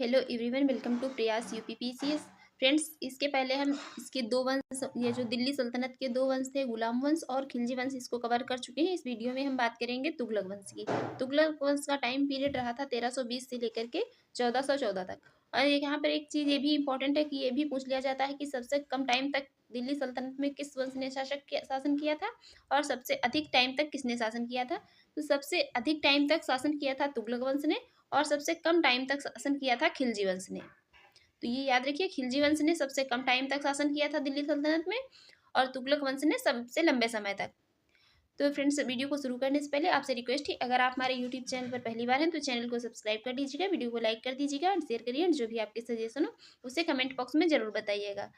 Hello everyone, welcome to प्रयास UPPCS. Friends, इसके पहले हम इसके दो वंश, ये जो दिल्ली सल्तनत के दो वंश थे, गुलाम वंश और खिलजी वंश, इसको कवर कर चुके हैं। इस वीडियो में हम बात करेंगे तुगलक वंश की। तुगलक वंश का टाइम पीरियड रहा था 1320 से लेकर के 1414 तक। और यहाँ पर एक चीज़ ये भी इंपॉर्टेंट है कि ये भी पूछ लिया जाता है कि सबसे कम टाइम तक दिल्ली सल्तनत में किस वंश ने शासन किया था और सबसे अधिक टाइम तक किसने शासन किया था। तो सबसे अधिक टाइम तक शासन किया था तुगलक वंश ने और सबसे कम टाइम तक शासन किया था खिलजी वंश ने। तो ये याद रखिए, खिलजी वंश ने सबसे कम टाइम तक शासन किया था दिल्ली सल्तनत में और तुगलक वंश ने सबसे लंबे समय तक। तो फ्रेंड्स, वीडियो को शुरू करने से पहले आपसे रिक्वेस्ट है, अगर आप हमारे यूट्यूब चैनल पर पहली बार हैं तो चैनल को सब्सक्राइब कर दीजिएगा, वीडियो को लाइक कर दीजिएगा और शेयर करिए। जो भी आपके सजेशन हो उसे कमेंट बॉक्स में जरूर बताइएगा।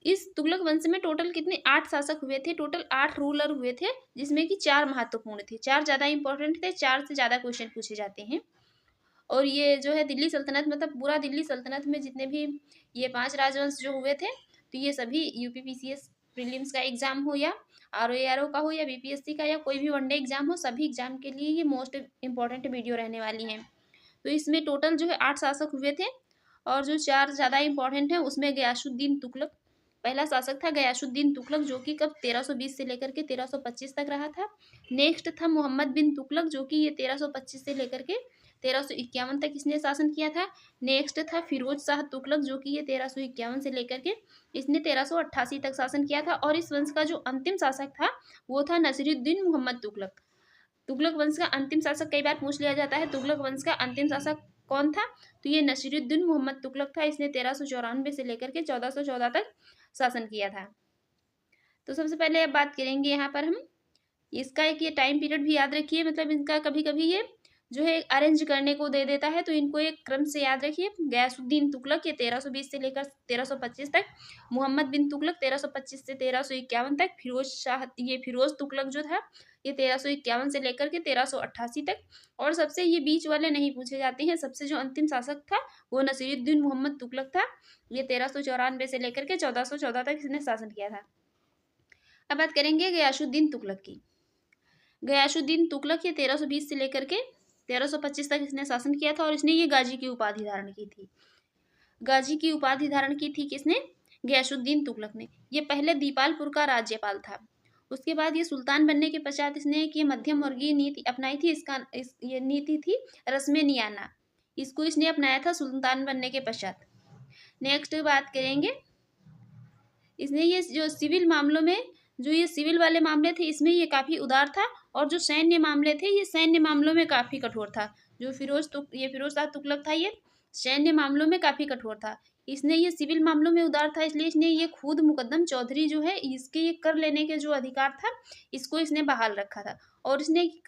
इस तुगलक वंश में टोटल कितने 8 शासक हुए थे, टोटल 8 रूलर हुए थे, जिसमें कि 4 महत्वपूर्ण थे, 4 ज़्यादा इंपॉर्टेंट थे, 4 से ज़्यादा क्वेश्चन पूछे जाते हैं। और ये जो है दिल्ली सल्तनत, मतलब पूरा दिल्ली सल्तनत में जितने भी ये 5 राजवंश जो हुए थे, तो ये सभी यूपीपीसीएस प्रीलिम्स का एग्जाम हो या आरओ का हो या बीपीएससी का या कोई भी वनडे एग्जाम हो, सभी एग्जाम के लिए ये मोस्ट इंपॉर्टेंट वीडियो रहने वाली है। तो इसमें टोटल जो है 8 शासक हुए थे और जो 4 ज़्यादा इंपॉर्टेंट है उसमें गयासुद्दीन तुगलक पहला शासक था। गयासुद्दीन तुगलक जो कि कब 1320 से लेकर के 1325 तक रहा था। नेक्स्ट था मोहम्मद बिन तुगलक, जो कि ये 1325 से लेकर के 1351 तक इसने शासन किया था। नेक्स्ट था फिरोज शाह तुगलक, जो कि ये 1351 से लेकर के इसने 1388 तक शासन किया था। और इस वंश का जो अंतिम शासक था वो था नसीरुद्दीन मोहम्मद तुगलक। तुगलक वंश का अंतिम शासक कई बार पूछ लिया जाता है, तुगलक वंश का अंतिम शासक कौन था, तो ये नसीरुद्दीन मोहम्मद तुगलक था। इसने 1394 से लेकर के 1414 तक शासन किया था। तो सबसे पहले अब बात करेंगे यहाँ पर हम इसका एक ये टाइम पीरियड भी याद रखिए, मतलब इनका कभी कभी ये जो है अरेंज करने को दे देता है, तो इनको एक क्रम से याद रखिए। गयासुद्दीन तुगलक ये 1320 से लेकर 1325 तक, मोहम्मद बिन तुगलक 1325 से 1351 तक, फिरोज शाह ये फिरोज तुगलक जो था ये 1351 से लेकर के 1388 तक। और सबसे ये बीच वाले नहीं पूछे जाते हैं, सबसे जो अंतिम शासक था वो नसीरुद्दीन मोहम्मद तुगलक था। ये 1394 से लेकर के 1414 तक इसने शासन किया था। अब बात करेंगे गयासुद्दीन तुगलक की। गयासुद्दीन तुगलक ये 1320 से लेकर के 1325 तक इसने शासन किया था और इसने ये गाजी की उपाधि धारण की थी। गाजी की उपाधि धारण की थी किसने? गयासुद्दीन तुगलक ने। ये पहले दीपालपुर का राज्यपाल था। उसके बाद ये सुल्तान बनने के पश्चात इसने एक ये मध्यम वर्गीय नीति अपनाई थी। ये नीति थी रस्मे नियाना, इसको इसने अपनाया था सुल्तान बनने के पश्चात। नेक्स्ट बात करेंगे, इसने ये जो सिविल मामलों में, जो ये सिविल वाले मामले थे इसमें ये काफ़ी उदार था, और जो सैन्य मामले थे ये सैन्य मामलों में काफ़ी कठोर था। जो फिरोज शाह तुगलक था ये सैन्य मामलों में काफ़ी कठोर था। इसने ये सिविल मामलों में उदार था, इसलिए इसने ये खुद मुकद्दम चौधरी जो है इसके ये कर लेने के जो अधिकार था इसको इसने बहाल रखा था। और इसने ये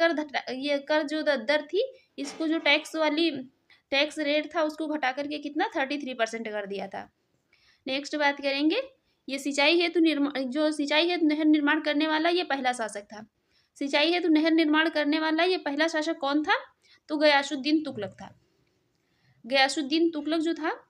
कर जो दर थी, इसको जो टैक्स रेट था उसको घटा करके कितना 33% कर दिया था। नेक्स्ट बात करेंगे, ये सिंचाई हेतु नहर निर्माण करने वाला ये पहला शासक था। सिंचाई हेतु नहर निर्माण करने वाला ये पहला शासक कौन था? तो गयासुद्दीन तुगलक था। गयासुद्दीन तुगलक जो था,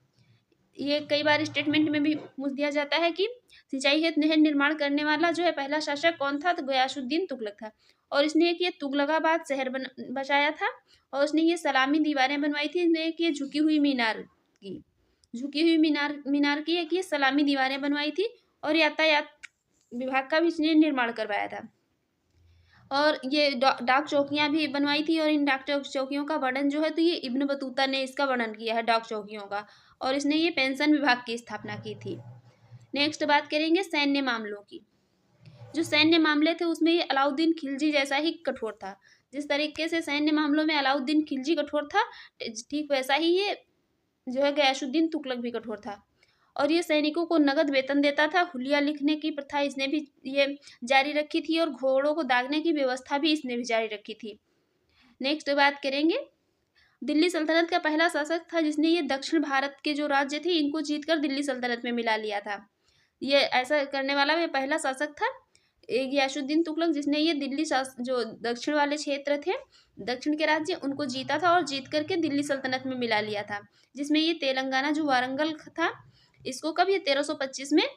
ये कई बार स्टेटमेंट में भी पूछ दिया जाता है कि सिंचाई हेतु नहर निर्माण करने वाला जो है पहला शासक कौन था, तो गयासुद्दीन तुगलक था। और इसने एक ये तुगलकाबाद शहर बसाया था और उसने ये सलामी दीवारें बनवाई थी। इसने एक ये झुकी हुई मीनार की एक ये सलामी दीवारें बनवाई थी और यातायात विभाग का भी इसने निर्माण करवाया था। और ये डाक चौकियां भी बनवाई थी, और इन डाक चौकियों का वर्णन जो है तो ये इब्न बतूता ने इसका वर्णन किया है डाक चौकियों का, और इसने ये पेंशन विभाग की स्थापना की थी। नेक्स्ट बात करेंगे सैन्य मामलों की। जो सैन्य मामले थे उसमें ये अलाउद्दीन खिलजी जैसा ही कठोर था। जिस तरीके से सैन्य मामलों में अलाउद्दीन खिलजी कठोर था, ठीक वैसा ही ये जो है गयासुद्दीन तुगलक भी कठोर था। और ये सैनिकों को नगद वेतन देता था। हुलिया लिखने की प्रथा इसने भी ये जारी रखी थी और घोड़ों को दागने की व्यवस्था भी इसने भी जारी रखी थी। नेक्स्ट बात करेंगे, दिल्ली सल्तनत का पहला शासक था जिसने ये दक्षिण भारत के जो राज्य थे इनको जीतकर दिल्ली सल्तनत में मिला लिया था। ये ऐसा करने वाला ये पहला शासक था गयासुद्दीन तुगलक, जिसने ये जो दक्षिण वाले क्षेत्र थे, दक्षिण के राज्य, उनको जीता था और जीत करके दिल्ली सल्तनत में मिला लिया था। जिसमें ये तेलंगाना जो वारंगल था इसको कब ये 1325 में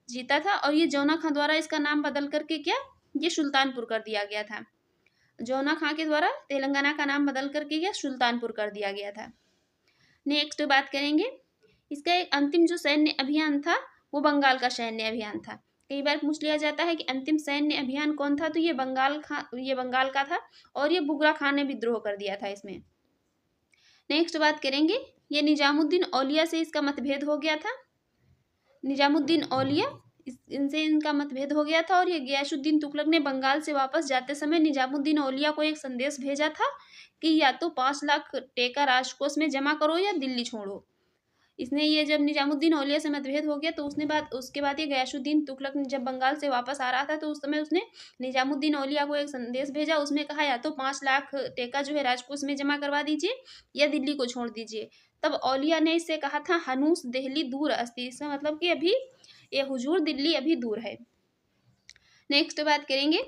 जीता था, और ये जौना खां द्वारा इसका नाम बदल करके क्या ये सुल्तानपुर कर दिया गया था। जौना खां के द्वारा तेलंगाना का नाम बदल करके क्या सुल्तानपुर कर दिया गया था। नेक्स्ट बात करेंगे, इसका एक अंतिम जो सैन्य अभियान था वो बंगाल का सैन्य अभियान था। कई बार पूछ लिया जाता है कि अंतिम सैन्य अभियान कौन था, तो ये बंगाल का था और ये बुगरा खान ने विद्रोह कर दिया था इसमें। नेक्स्ट बात करेंगे, ये निजामुद्दीन औलिया से इसका मतभेद हो गया था। निजामुद्दीन औलिया इनसे इनका मतभेद हो गया था और ये गियासुद्दीन तुगलक ने बंगाल से वापस जाते समय निजामुद्दीन औलिया को एक संदेश भेजा था कि या तो 5 लाख टेका राजकोष में जमा करो या दिल्ली छोड़ो। इसने ये जब निजामुद्दीन औलिया से मतभेद हो गया तो उसके बाद ये गयासुद्दीन तुगलक जब बंगाल से वापस आ रहा था तो उस समय उसने निजामुद्दीन औलिया को एक संदेश भेजा। उसमें कहा या तो 5 लाख टेका जो है राजकोष में जमा करवा दीजिए या दिल्ली को छोड़ दीजिए। तब औलिया ने इससे कहा था हनूस दिल्ली दूर अस्ति, इसका मतलब कि अभी ये हुजूर दिल्ली अभी दूर है। नेक्स्ट बात करेंगे,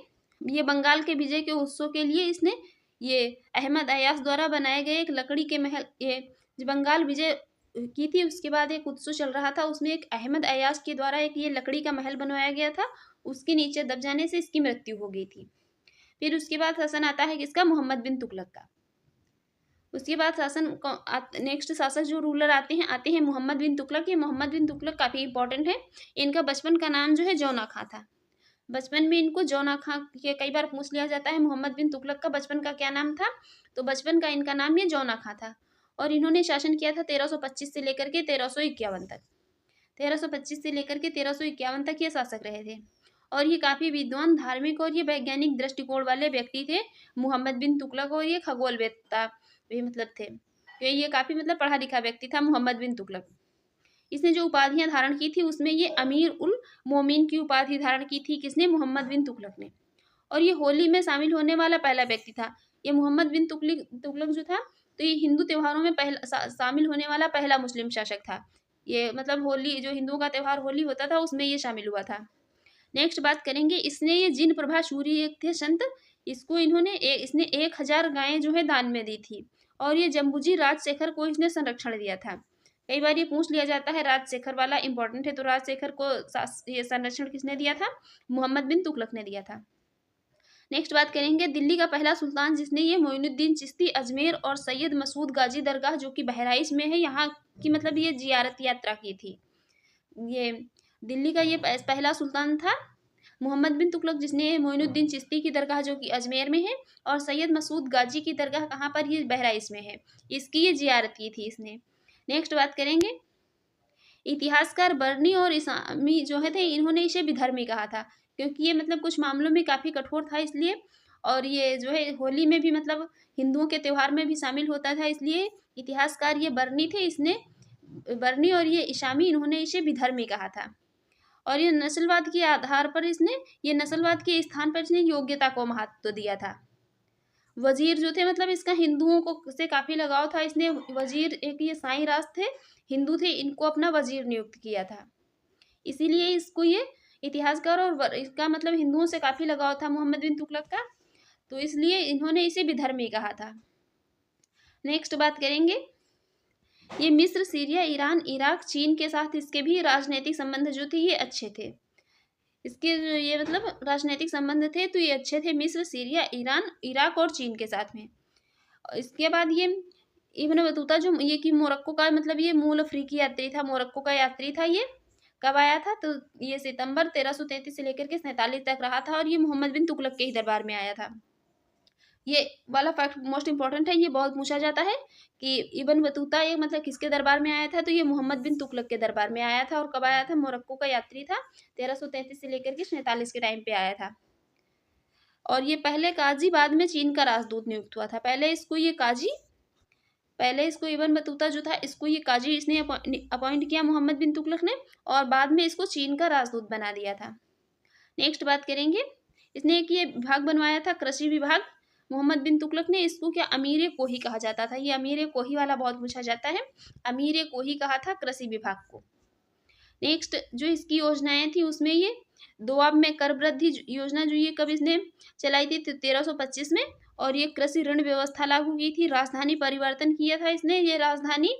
ये बंगाल के विजय के उत्सव के लिए इसने ये अहमद अयास द्वारा बनाए गए एक लकड़ी के महल, ये बंगाल विजय की थी उसके बाद एक उत्सव चल रहा था, उसमें एक अहमद अयास के द्वारा एक ये लकड़ी का महल बनवाया गया था, उसके नीचे दब जाने से इसकी मृत्यु हो गई थी। फिर उसके बाद शासन आता है किसका, मोहम्मद बिन तुगलक का। उसके बाद नेक्स्ट शासक जो रूलर आते हैं मोहम्मद बिन तुगलक। ये मोहम्मद बिन तुगलक काफ़ी इंपॉर्टेंट है। इनका बचपन का नाम जो है जौना खां था। बचपन में इनको जौना खां के कई बार पूछ लिया जाता है मोहम्मद बिन तुगलक का बचपन का क्या नाम था, तो बचपन का इनका नाम ये जौना खां था। और इन्होंने शासन किया था 1325 से लेकर के 1351 तक। 1325 से लेकर के 1351 तक ये शासक रहे थे और ये काफ़ी विद्वान, धार्मिक और ये वैज्ञानिक दृष्टिकोण वाले व्यक्ति थे मोहम्मद बिन तुगलक। और ये खगोलवेत्ता भी मतलब थे, ये काफ़ी मतलब पढ़ा लिखा व्यक्ति था मोहम्मद बिन तुगलक। इसने जो उपाधियां धारण की थी उसमें ये अमीर उल मोमिन की उपाधि धारण की थी, किसने, मोहम्मद बिन तुगलक ने। और ये होली में शामिल होने वाला पहला व्यक्ति था। ये मोहम्मद बिन तुगलक जो था तो ये हिंदू त्योहारों में शामिल होने वाला पहला मुस्लिम शासक था। ये मतलब होली, जो हिंदुओं का त्यौहार होली होता था उसमें ये शामिल हुआ था। नेक्स्ट बात करेंगे, इसने ये जिन प्रभा सूरी एक थे संत, इसने 1000 गायें जो है दान में दी थी और ये जम्बूजी राजशेखर को इसने संरक्षण दिया था। कई बार ये पूछ लिया जाता है राजशेखर वाला इंपॉर्टेंट है, तो राजशेखर को ये संरक्षण किसने दिया था, मोहम्मद बिन तुगलक ने दिया था। नेक्स्ट बात करेंगे, दिल्ली का पहला सुल्तान जिसने ये मोइनुद्दीन चिश्ती अजमेर और सैयद मसूद गाजी दरगाह जो कि बहराइच में है यहाँ की मतलब ये जियारत यात्रा की थी। ये दिल्ली का ये पहला सुल्तान था मोहम्मद बिन तुगलक जिसने मोइनुद्दीन चिश्ती की दरगाह जो कि अजमेर में है और सैयद मसूद गाजी की दरगाह कहाँ पर, ये बहराइच में है, इसकी ये जियारत की थी इसने। नेक्स्ट बात करेंगे, इतिहासकार बर्नी और इसामी जो है थे इन्होंने इसे विधर्मी कहा था क्योंकि ये मतलब कुछ मामलों में काफ़ी कठोर था इसलिए, और ये जो है होली में भी मतलब हिंदुओं के त्यौहार में भी शामिल होता था, इसलिए इतिहासकार ये बर्नी थे, इसने बर्नी और ये इसामी इन्होंने इसे विधर्मी कहा था। और ये नस्लवाद के आधार पर ये नस्लवाद के स्थान पर इसने योग्यता को महत्व दिया था। वजीर जो थे मतलब इसका हिंदुओं को से काफ़ी लगाव था, इसने वजीर, एक ये साईं राज थे, हिंदू थे, इनको अपना वजीर नियुक्त किया था, इसीलिए इसको ये इतिहासकार और इसका मतलब हिंदुओं से काफ़ी लगाव था मोहम्मद बिन तुगलक का, तो इसलिए इन्होंने इसे विधर्मी कहा था। नेक्स्ट बात करेंगे, ये मिस्र, सीरिया, ईरान, इराक, चीन के साथ इसके भी राजनीतिक संबंध जो थे ये अच्छे थे। इसके ये मतलब राजनीतिक संबंध थे तो ये अच्छे थे मिस्र, सीरिया, ईरान, इराक और चीन के साथ में। इसके बाद ये इब्न बतूता जो ये कि मोरक्को का मतलब ये मूल अफ्रीकी यात्री था, मोरक्को का यात्री था। ये कब आया था, तो ये सितंबर 1333 से लेकर के 47 तक रहा था और ये मोहम्मद बिन तुगलक के ही दरबार में आया था। ये वाला फैक्ट मोस्ट इंपॉर्टेंट है, ये बहुत पूछा जाता है कि इब्न बतूता ये मतलब किसके दरबार में आया था, तो ये मोहम्मद बिन तुगलक के दरबार में आया था। और कब आया था, मोरक्को का यात्री था, 1333 से लेकर के 47 के टाइम पे आया था। और ये पहले काजी, बाद में चीन का राजदूत नियुक्त हुआ था। पहले इसको इब्न बतूता जो था इसको ये काजी इसने अपॉइंट किया मोहम्मद बिन तुगलक ने, और बाद में इसको चीन का राजदूत बना दिया था। नेक्स्ट बात करेंगे, इसने एक ये विभाग बनवाया था कृषि विभाग मोहम्मद बिन तुगलक ने, इसको क्या अमीर कोही कहा जाता था। ये अमीर कोही वाला बहुत पूछा जाता है, अमीर कोही कहा था कृषि विभाग को। नेक्स्ट जो इसकी योजनाएं थी उसमें ये दोआब में कर वृद्धि योजना जो ये कब इसने चलाई थी, 1325 में, और ये कृषि ऋण व्यवस्था लागू की थी। राजधानी परिवर्तन किया था इसने, ये राजधानी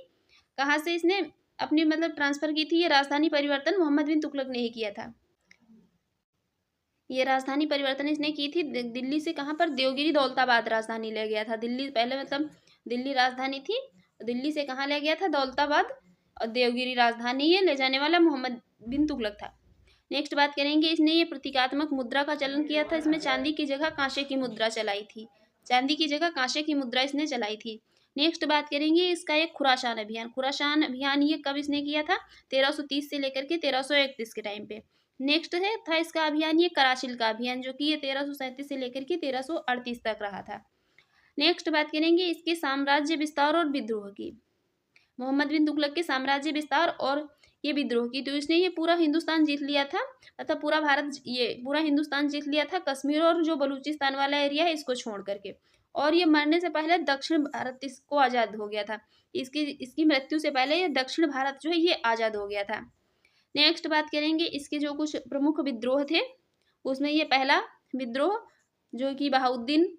कहाँ से इसने अपनी मतलब ट्रांसफर की थी, ये राजधानी परिवर्तन मोहम्मद बिन तुगलक ने ही किया था। ये राजधानी परिवर्तन इसने की थी दिल्ली से, कहाँ पर, देवगिरी दौलताबाद राजधानी ले गया था। दिल्ली पहले मतलब दिल्ली राजधानी थी दिल्ली से कहाँ ले गया था? दौलताबाद, और देवगिरी राजधानी ये ले जाने वाला मोहम्मद बिन तुगलक था। नेक्स्ट बात करेंगे, इसने ये प्रतीकात्मक मुद्रा का चलन किया था। इसमें चांदी की जगह कांसे की मुद्रा चलाई थी। चांदी की जगह कांसे की मुद्रा इसने चलाई थी। नेक्स्ट बात करेंगे इसका एक खुरासान अभियान। खुरासान अभियान ये कब इसने किया था? 1330 से लेकर के 1331 के टाइम पे। नेक्स्ट है था इसका अभियान ये कराचिल का अभियान, जो कि ये 1337 से लेकर के 1338 तक रहा था। नेक्स्ट बात करेंगे इसके साम्राज्य विस्तार और विद्रोह की। मोहम्मद बिन तुगलक के साम्राज्य विस्तार और ये विद्रोह की। तो इसने ये पूरा हिंदुस्तान जीत लिया था, मतलब पूरा भारत, ये पूरा हिंदुस्तान जीत लिया था, कश्मीर और जो बलूचिस्तान वाला एरिया है इसको छोड़ करके। और ये मरने से पहले दक्षिण भारत इसको आज़ाद हो गया था। इसकी मृत्यु से पहले ये दक्षिण भारत जो है ये आज़ाद हो गया था। नेक्स्ट बात करेंगे इसके जो कुछ प्रमुख विद्रोह थे, उसमें ये पहला विद्रोह जो कि बहाउद्दीन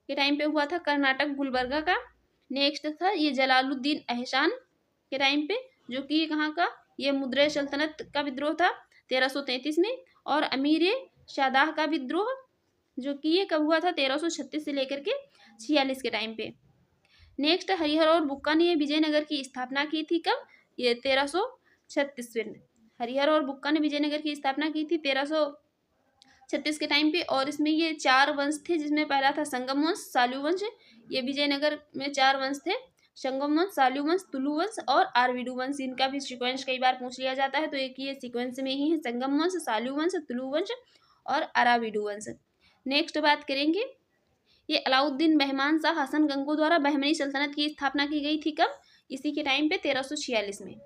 के टाइम पे हुआ था, कर्नाटक गुलबर्गा का। नेक्स्ट था ये जलालुद्दीन एहसान के टाइम पे, जो कि कहाँ का, ये मुद्रे सल्तनत का विद्रोह था 1333 में। और अमीर शादाह का विद्रोह, जो कि ये कब हुआ था? 1336 से लेकर के 46 के टाइम पे। नेक्स्ट हरिहर और बुक्का ने ये विजयनगर की स्थापना की थी कब? ये 1336 में। हरिहर और बुक्का ने विजयनगर की स्थापना की थी 1336 के टाइम पे। और इसमें ये 4 वंश थे, जिसमें पहला था संगम वंश, साल्यू वंश। ये विजयनगर में 4 वंश थे, संगम वंश, साल्यू वंश, तुलु वंश और आरवीडू वंश। इनका भी सीक्वेंस कई बार पूछ लिया जाता है, तो एक ये सीक्वेंस में ही है, संगम वंश, साल्यू वंश, तुलु वंश और अराविडू वंश। नेक्स्ट बात करेंगे, ये अलाउद्दीन मेहमान शाह हसन गंगू द्वारा बहमनी सल्तनत की स्थापना की गई थी कब? इसी के टाइम पे 1346 में।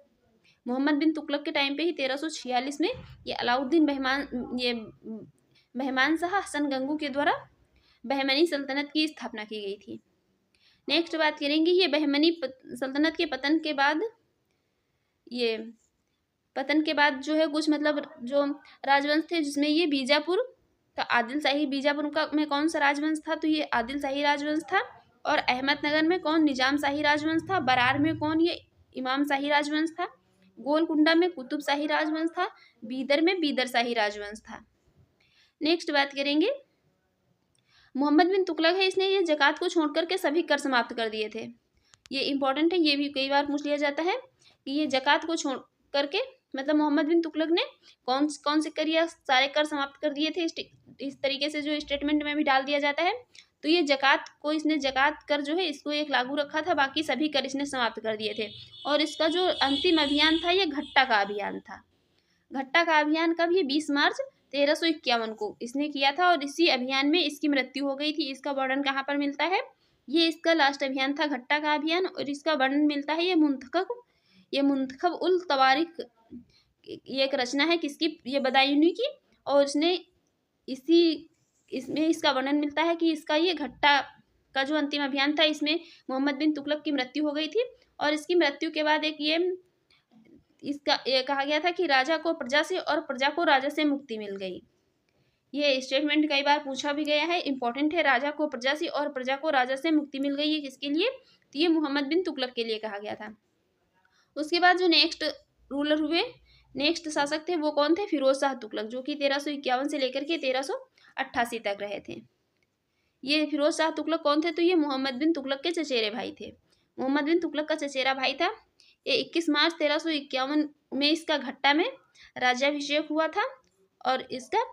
मोहम्मद बिन तुगलक के टाइम पे ही 1346 में ये अलाउद्दीन मेहमान शाह हसन गंगू के द्वारा बहमनी सल्तनत की स्थापना की गई थी। नेक्स्ट बात करेंगे, ये बहमनी सल्तनत के पतन के बाद जो है कुछ मतलब जो राजवंश थे, जिसमें ये बीजापुर का आदिल शाही, बीजापुर का में कौन सा राजवंश था? तो ये आदिल शाही राजवंश था। और अहमदनगर में कौन? निजाम शाही राजवंश था। बरार में कौन? ये इमाम शाही राजवंश था। गोलकुंडा में कुतुब शाही राजवंश था। बीदर में बीदर शाही राजवंश था। नेक्स्ट बात करेंगे, मोहम्मद बिन तुगलक है, इसने ये जकात को छोड़ करके सभी कर समाप्त कर दिए थे। ये इंपॉर्टेंट है, ये भी कई बार पूछ लिया जाता है कि ये जकात को छोड़ करके, मतलब मोहम्मद बिन तुगलक ने कौन से कर या सारे कर समाप्त कर दिए थे। इस तरीके से जो स्टेटमेंट में भी डाल दिया जाता है। तो ये जकात को, इसने जकात कर जो है इसको एक लागू रखा था, बाकी सभी कर इसने समाप्त कर दिए थे। और इसका जो अंतिम अभियान था ये घट्टा का अभियान था। घट्टा का अभियान कब? ये 20 मार्च 1351 को इसने किया था। और इसी अभियान में इसकी मृत्यु हो गई थी। इसका वर्णन कहाँ पर मिलता है? ये इसका लास्ट अभियान था, घट्टा का अभियान। और इसका वर्णन मिलता है ये मुंतखब उल तवारीख, ये एक रचना है किसकी? ये बदायूनी की। और इसने इसमें इसका वर्णन मिलता है कि इसका ये घट्टा का जो अंतिम अभियान था, इसमें मोहम्मद बिन तुगलक की मृत्यु हो गई थी। और इसकी मृत्यु के बाद ये कहा गया था कि राजा को प्रजा से और प्रजा को राजा से मुक्ति मिल गई। ये स्टेटमेंट कई बार पूछा भी गया है, इंपॉर्टेंट है। राजा को प्रजा से और प्रजा को राजा से मुक्ति मिल गई, ये किसके लिए? तो ये मोहम्मद बिन तुगलक के लिए कहा गया था। उसके बाद जो नेक्स्ट रूलर हुए, नेक्स्ट शासक थे, वो कौन थे? फिरोज शाह तुगलक, जो कि 1351 से लेकर के 1388 तक रहे थे। ये फिरोज शाह तुगलक कौन थे? तो ये मोहम्मद बिन तुगलक के चचेरे भाई थे। मोहम्मद बिन तुगलक का चचेरा भाई था। ये 21 मार्च 1351 में इसका घट्टा में राज्याभिषेक हुआ था। और इसका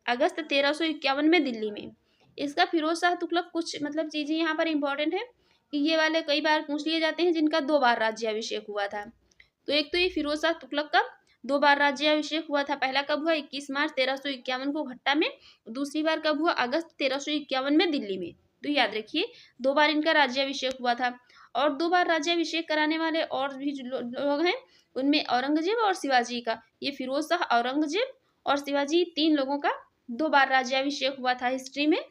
अगस्त 1351 में दिल्ली में। इसका फिरोज शाह तुगलक, कुछ मतलब चीज़ें यहाँ पर इंपॉर्टेंट है कि ये वाले कई बार पूछ लिए जाते हैं, जिनका 2 बार राज्याभिषेक हुआ था। तो एक तो ये फिरोज शाह तुगलक का 2 बार राज्याभिषेक हुआ था। पहला कब हुआ? 21 मार्च 1351 को घट्टा में। दूसरी बार कब हुआ? अगस्त 1351 में दिल्ली में। तो याद रखिए 2 बार इनका राज्याभिषेक हुआ था। और 2 बार राज्याभिषेक कराने वाले और भी जो लोग हैं, उनमें औरंगजेब और शिवाजी का, ये फिरोज शाह, औरंगजेब और शिवाजी, 3 लोगों का 2 बार राज्याभिषेक हुआ था हिस्ट्री में,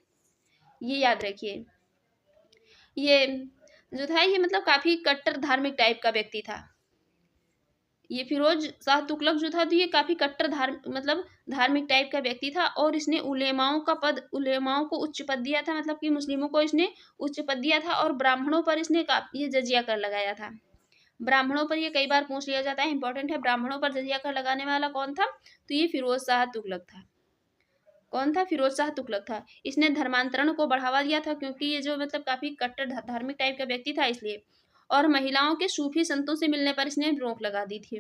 ये याद रखिए। ये जो था ये मतलब काफ़ी कट्टर धार्मिक टाइप का व्यक्ति था। ये फिरोज शाह तुगलक जो था, तो ये काफ़ी कट्टर धार्मिक टाइप का व्यक्ति था। और इसने उलेमाओं को उच्च पद दिया था, मतलब कि मुस्लिमों को इसने उच्च पद दिया था। और ब्राह्मणों पर इसने ये जजिया कर लगाया था। ब्राह्मणों पर ये कई बार पूछ लिया जाता है, इंपॉर्टेंट है। ब्राह्मणों पर जजिया कर लगाने वाला कौन था? तो ये फिरोज शाह तुगलक था। कौन था? फिरोज शाह तुगलक था। इसने धर्मांतरण को बढ़ावा दिया था, क्योंकि ये जो मतलब काफ़ी कट्टर धार्मिक टाइप का व्यक्ति था, इसलिए। और महिलाओं के सूफी संतों से मिलने पर इसने रोक लगा दी थी।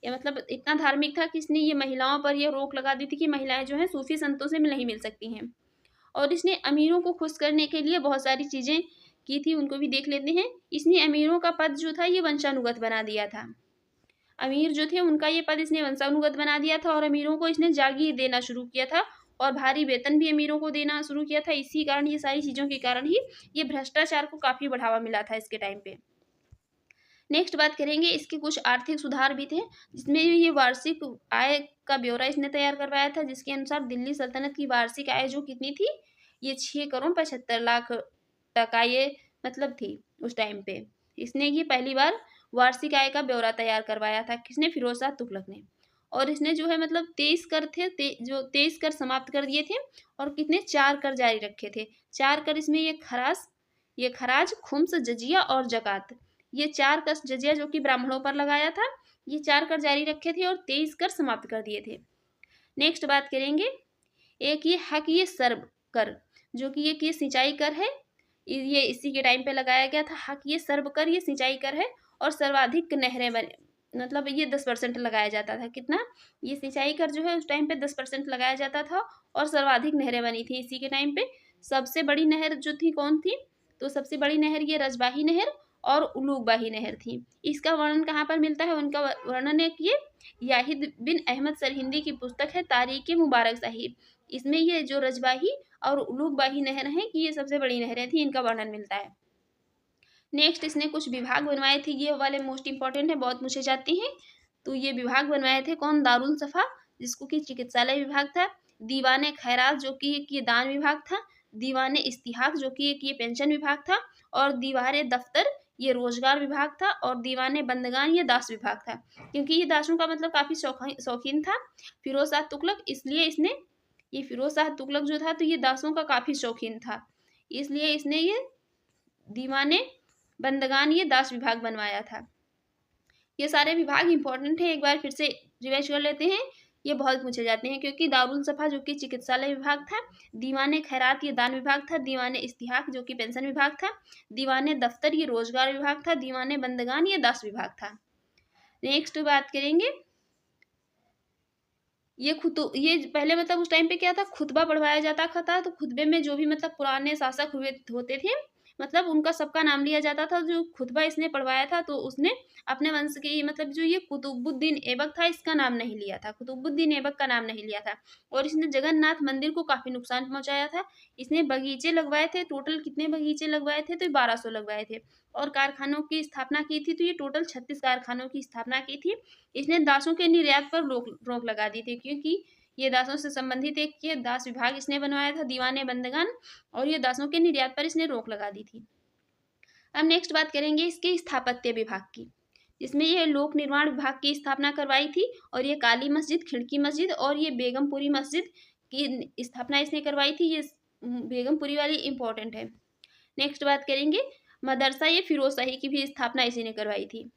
ये मतलब इतना धार्मिक था कि इसने ये महिलाओं पर ये रोक लगा दी थी कि महिलाएं जो हैं सूफी संतों से नहीं मिल सकती हैं। और इसने अमीरों को खुश करने के लिए बहुत सारी चीज़ें की थी, उनको भी देख लेते हैं। इसने अमीरों का पद जो था ये वंशानुगत बना दिया था। अमीर जो थे उनका ये पद इसने वंशानुगत बना दिया था और अमीरों को इसने जागीर देना शुरू किया था और भारी वेतन भी अमीरों को देना शुरू किया था। इसी कारण, ये सारी चीज़ों के कारण ही ये भ्रष्टाचार को काफ़ी बढ़ावा मिला था इसके टाइम पे। नेक्स्ट बात करेंगे, इसके कुछ आर्थिक सुधार भी थे, जिसमें ये वार्षिक आय का ब्यौरा इसने तैयार करवाया था, जिसके अनुसार दिल्ली सल्तनत की वार्षिक आय जो कितनी थी, ये 6,75,00,000 टका ये मतलब थी उस टाइम पे। इसने ये पहली बार वार्षिक आय का ब्यौरा तैयार करवाया था, किसने? फिरोज शाह तुगलक ने। और इसने जो है मतलब 23 कर थे, जो 23 कर समाप्त कर दिए थे और कितने? 4 कर जारी रखे थे। 4 कर इसमें ये खराज, खुम्स, जजिया और जकात, ये 4 कर जजिया जो कि ब्राह्मणों पर लगाया था, ये 4 कर जारी रखे थे और 23 कर समाप्त कर दिए थे। नेक्स्ट बात करेंगे, एक ये हक ये सर्व कर, जो कि ये सिंचाई कर है, ये इसी के टाइम पे लगाया गया था। हक ये सर्व कर, ये सिंचाई कर है और सर्वाधिक नहरें बने, मतलब ये 10% लगाया जाता था। कितना? ये सिंचाई कर जो है उस टाइम पे 10% लगाया जाता था और सर्वाधिक नहरें बनी थी इसी के टाइम पे। सबसे बड़ी नहर जो थी कौन थी? तो सबसे बड़ी नहर ये रजबाही नहर और उलूगबाही नहर थी। इसका वर्णन कहाँ पर मिलता है? उनका वर्णन है कि ये याहिद बिन अहमद सरहिंदी की पुस्तक है तारीख मुबारक साहिब। इसमें ये जो रजबाही और उलूगबाही नहर है कि ये सबसे बड़ी नहरें थी, इनका वर्णन मिलता है। नेक्स्ट इसने कुछ विभाग बनवाए थे, ये वाले मोस्ट इंपॉर्टेंट है, बहुत पूछे जाते हैं। तो ये विभाग बनवाए थे कौन? दारुल सफ़ा, जिसको कि चिकित्सालय विभाग था। दीवान खैरात, जो कि एक ये दान विभाग था। दीवान इस्तिहाक, जो कि एक ये पेंशन विभाग था। और दीवार दफ्तर, ये रोजगार विभाग था। और दीवान बंदगान, ये दास विभाग था। क्योंकि ये दासों का मतलब काफ़ी शौकीन था फिरोज शाह तुगलक, इसलिए इसने ये फिरोज शाह तुगलक जो था तो ये दासों का काफ़ी शौकीन था, इसलिए इसने ये दीवाने बंदगान ये दास विभाग बनवाया था। ये सारे विभाग इंपॉर्टेंट है, एक बार फिर से रिवाइज कर लेते हैं, ये बहुत पूछे जाते हैं। क्योंकि दारुल सफ़ा जो कि चिकित्सालय विभाग था, दीवान खैरात ये दान विभाग था, दीवान इस्तिहाक जो कि पेंशन विभाग था, दीवान दफ्तर ये रोजगार विभाग था, दीवान बंदगान ये दास विभाग था। नेक्स्ट बात करेंगे, ये पहले मतलब उस टाइम पे क्या था, खुतबा पढ़वाया जाता था। तो खुतबे में जो भी मतलब पुराने शासक होते थे, मतलब उनका सबका नाम लिया जाता था। जो खुतबा इसने पढ़वाया था तो उसने अपने वंश के मतलब जो ये कुतुबुद्दीन ऐबक था, इसका नाम नहीं लिया था, कुतुबुद्दीन ऐबक का नाम नहीं लिया था। और इसने जगन्नाथ मंदिर को काफ़ी नुकसान पहुंचाया था। इसने बगीचे लगवाए थे, टोटल कितने बगीचे लगवाए थे? तो 1200 लगवाए थे। और कारखानों की स्थापना की थी, तो ये टोटल 36 कारखानों की स्थापना की थी। इसने दासों के निर्यात पर रोक लगा दी थी, क्योंकि ये दासों से संबंधित एक ये दास विभाग इसने बनवाया था, दीवाने बंदगान, और ये दासों के निर्यात पर इसने रोक लगा दी थी। अब नेक्स्ट बात करेंगे इसके स्थापत्य विभाग की, जिसमें ये लोक निर्माण विभाग की स्थापना करवाई थी। और ये काली मस्जिद, खिड़की मस्जिद और ये बेगमपुरी मस्जिद की स्थापना इसने करवाई थी। ये बेगमपुरी वाली इंपॉर्टेंट है। नेक्स्ट बात करेंगे, मदरसा ये फिरोज शाही की भी स्थापना इसी ने करवाई थी।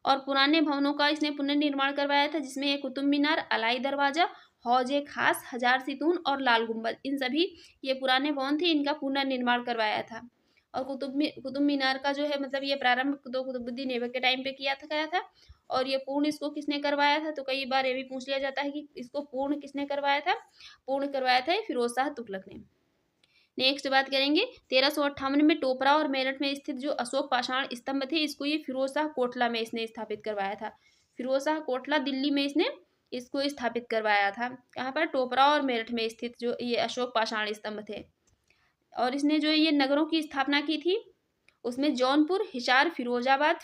और पुराने भवनों का इसने पुनर्निर्माण करवाया था, जिसमें ये कुतुब मीनार, अलाई दरवाजा, हौजे खास, हजार सितून और लाल गुंबद, इन सभी ये पुराने भवन थे, इनका पुनर्निर्माण करवाया था। और कुतुब मीनार का जो है मतलब ये प्रारंभ तो कुतुबुद्दीन ऐबक के टाइम पे गया था। और ये पूर्ण इसको किसने करवाया था? तो कई बार ये भी पूछ लिया जाता है कि इसको पूर्ण किसने करवाया था? पूर्ण करवाया था फिरोज शाह तुगलक ने। नेक्स्ट बात करेंगे, 1358 में टोपरा और मेरठ में स्थित जो अशोक पाषाण स्तंभ थे, इसको ये फिरोज शाह कोटला में इसने स्थापित करवाया था। फिरोज शाह कोटला दिल्ली में इसने इसको स्थापित करवाया था। कहाँ पर? टोपरा और मेरठ में स्थित जो ये अशोक पाषाण स्तंभ थे। और इसने जो ये नगरों की स्थापना की थी, उसमें जौनपुर, हिसार, फिरोजाबाद,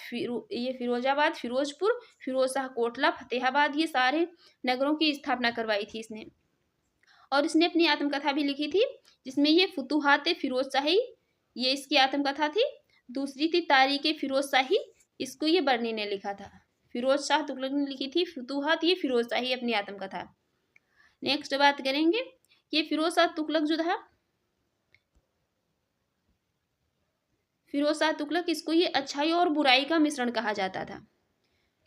फिरोजपुर, फिरोज शाह कोटला, फतेहाबाद, ये सारे नगरों की स्थापना करवाई थी इसने। और इसने अपनी आत्मकथा भी लिखी थी, जिसमें ये फुतुहात फिरोज शाही, ये इसकी आत्मकथा थी। दूसरी थी तारीख फिरोज शाही, इसको ये बर्नी ने लिखा था। फिरोज शाह तुगलक ने लिखी थी फुतुहात ये फिरोज शाही अपनी आत्मकथा। नेक्स्ट बात करेंगे, ये फिरोज शाह तुगलक जो था, फिरोज शाह तुगलक, इसको ये अच्छाई और बुराई का मिश्रण कहा जाता था।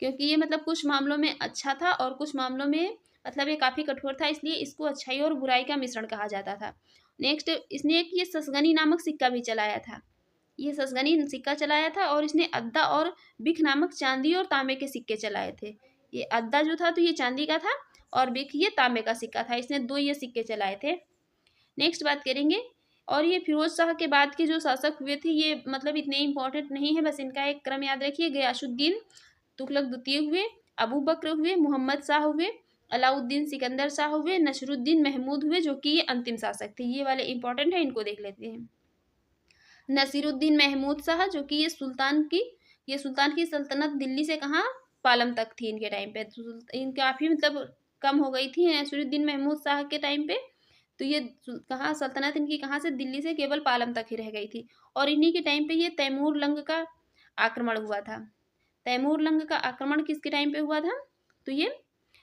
क्योंकि ये मतलब कुछ मामलों में अच्छा था और कुछ मामलों में मतलब ये काफ़ी कठोर था, इसलिए इसको अच्छाई और बुराई का मिश्रण कहा जाता था। नेक्स्ट इसने एक ये ससगनी नामक सिक्का भी चलाया था। ये ससगनी सिक्का चलाया था और इसने अद्दा और बिख नामक चांदी और तांबे के सिक्के चलाए थे। ये अद्दा जो था तो ये चांदी का था और बिख ये तांबे का सिक्का था। इसने 2 ये सिक्के चलाए थे। नेक्स्ट बात करेंगे, और ये फिरोज शाह के बाद के जो शासक हुए थे ये मतलब इतने इंपॉर्टेंट नहीं है, बस इनका एक क्रम याद रखिए। गयासुद्दीन तुगलक द्वितीय हुए, अबू बकर हुए, मोहम्मद शाह हुए, अलाउद्दीन सिकंदर शाह हुए, नसरुद्दीन महमूद हुए, जो कि ये अंतिम शासक थे। ये वाले इंपॉर्टेंट है, इनको देख लेते हैं। नसीरुद्दीन महमूद शाह, जो कि ये सुल्तान की सल्तनत दिल्ली से कहाँ, पालम तक थी इनके टाइम पे। इन काफ़ी मतलब कम हो गई थी नसीरुद्दीन महमूद शाह के टाइम पे। तो ये कहाँ सल्तनत इनकी कहाँ से, दिल्ली से केवल पालम तक ही रह गई थी। और इन्हीं के टाइम पे ये तैमूर लंग का आक्रमण हुआ था। तैमूर लंग का आक्रमण किसके टाइम पे हुआ था, तो ये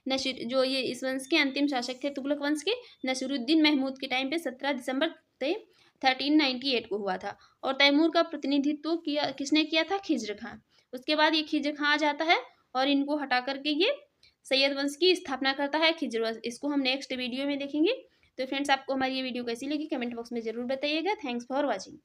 नसीर जो ये इस वंश के अंतिम शासक थे तुगलक वंश के, नसीरुद्दीन महमूद के टाइम पे 17 दिसंबर 1398 को हुआ था। और तैमूर का प्रतिनिधित्व किया किसने किया था, खिज्र खां। उसके बाद ये खिज्र खां आ जाता है और इनको हटा करके ये सैयद वंश की स्थापना करता है, खिज्र वंश। इसको हम नेक्स्ट वीडियो में देखेंगे। तो फ्रेंड्स, आपको हमारी ये वीडियो कैसी लगी कमेंट बॉक्स में जरूर बताइएगा। Thanks for watching.